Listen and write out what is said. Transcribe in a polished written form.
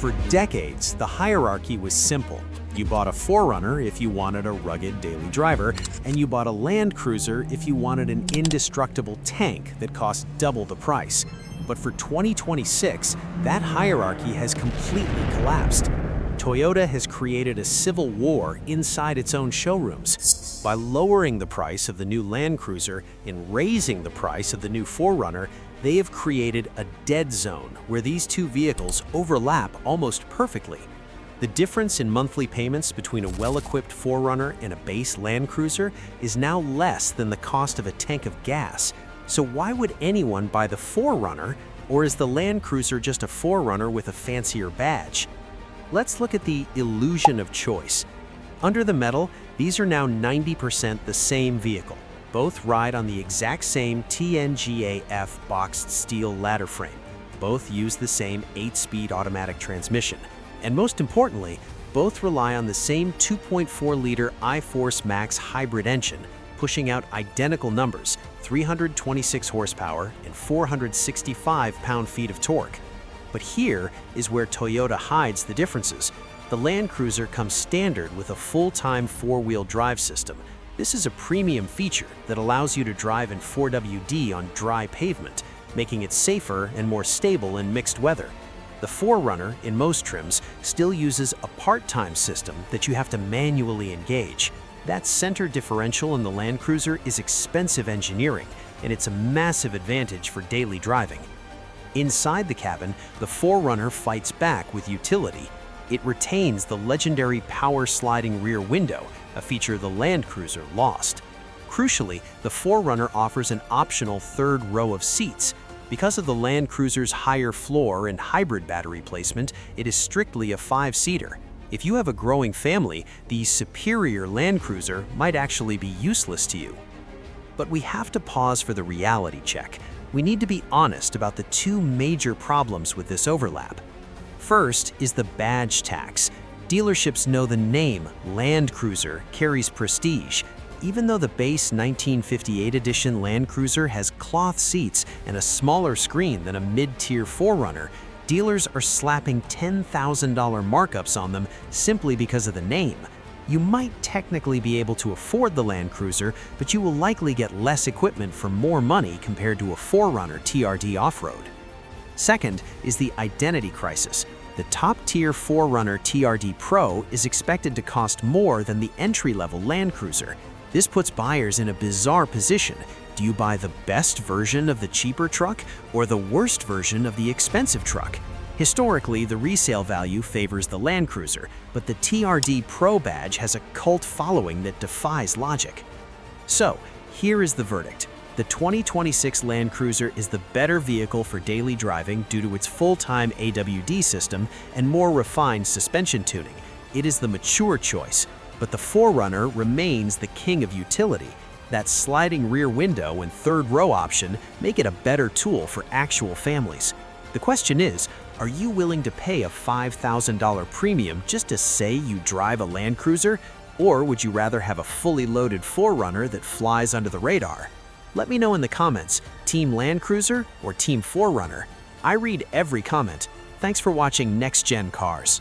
For decades, the hierarchy was simple. You bought a 4Runner if you wanted a rugged daily driver, and you bought a Land Cruiser if you wanted an indestructible tank that cost double the price. But for 2026, that hierarchy has completely collapsed. Toyota has created a civil war inside its own showrooms. By lowering the price of the new Land Cruiser and raising the price of the new 4Runner, they have created a dead zone where these two vehicles overlap almost perfectly. The difference in monthly payments between a well-equipped 4Runner and a base Land Cruiser is now less than the cost of a tank of gas. So why would anyone buy the 4Runner, or is the Land Cruiser just a 4Runner with a fancier badge? Let's look at the illusion of choice. Under the metal, these are now 90% the same vehicle. Both ride on the exact same TNGA-F boxed steel ladder frame. Both use the same 8-speed automatic transmission. And most importantly, both rely on the same 2.4-liter iForce Max hybrid engine, pushing out identical numbers, 326 horsepower and 465 pound-feet of torque. But here is where Toyota hides the differences. The Land Cruiser comes standard with a full-time 4-wheel drive system. This is a premium feature that allows you to drive in 4WD on dry pavement, making it safer and more stable in mixed weather. The 4Runner, in most trims, still uses a part-time system that you have to manually engage. That center differential in the Land Cruiser is expensive engineering, and it's a massive advantage for daily driving. Inside the cabin, the 4Runner fights back with utility. It retains the legendary power-sliding rear window, a feature the Land Cruiser lost. Crucially, the 4Runner offers an optional third row of seats. Because of the Land Cruiser's higher floor and hybrid battery placement, it is strictly a 5-seater. If you have a growing family, the superior Land Cruiser might actually be useless to you. But we have to pause for the reality check. We need to be honest about the two major problems with this overlap. First is the badge tax. Dealerships know the name Land Cruiser carries prestige. Even though the base 1958 edition Land Cruiser has cloth seats and a smaller screen than a mid-tier 4Runner, dealers are slapping $10,000 markups on them simply because of the name. You might technically be able to afford the Land Cruiser, but you will likely get less equipment for more money compared to a 4Runner TRD off-road. Second is the identity crisis. The top-tier 4Runner TRD Pro is expected to cost more than the entry-level Land Cruiser. This puts buyers in a bizarre position. Do you buy the best version of the cheaper truck or the worst version of the expensive truck? Historically, the resale value favors the Land Cruiser, but the TRD Pro badge has a cult following that defies logic. So, here is the verdict. The 2026 Land Cruiser is the better vehicle for daily driving due to its full-time AWD system and more refined suspension tuning. It is the mature choice, but the 4Runner remains the king of utility. That sliding rear window and third row option make it a better tool for actual families. The question is, are you willing to pay a $5,000 premium just to say you drive a Land Cruiser? Or would you rather have a fully loaded 4Runner that flies under the radar? Let me know in the comments, Team Land Cruiser or Team 4Runner? I read every comment. Thanks for watching Next Gen Cars.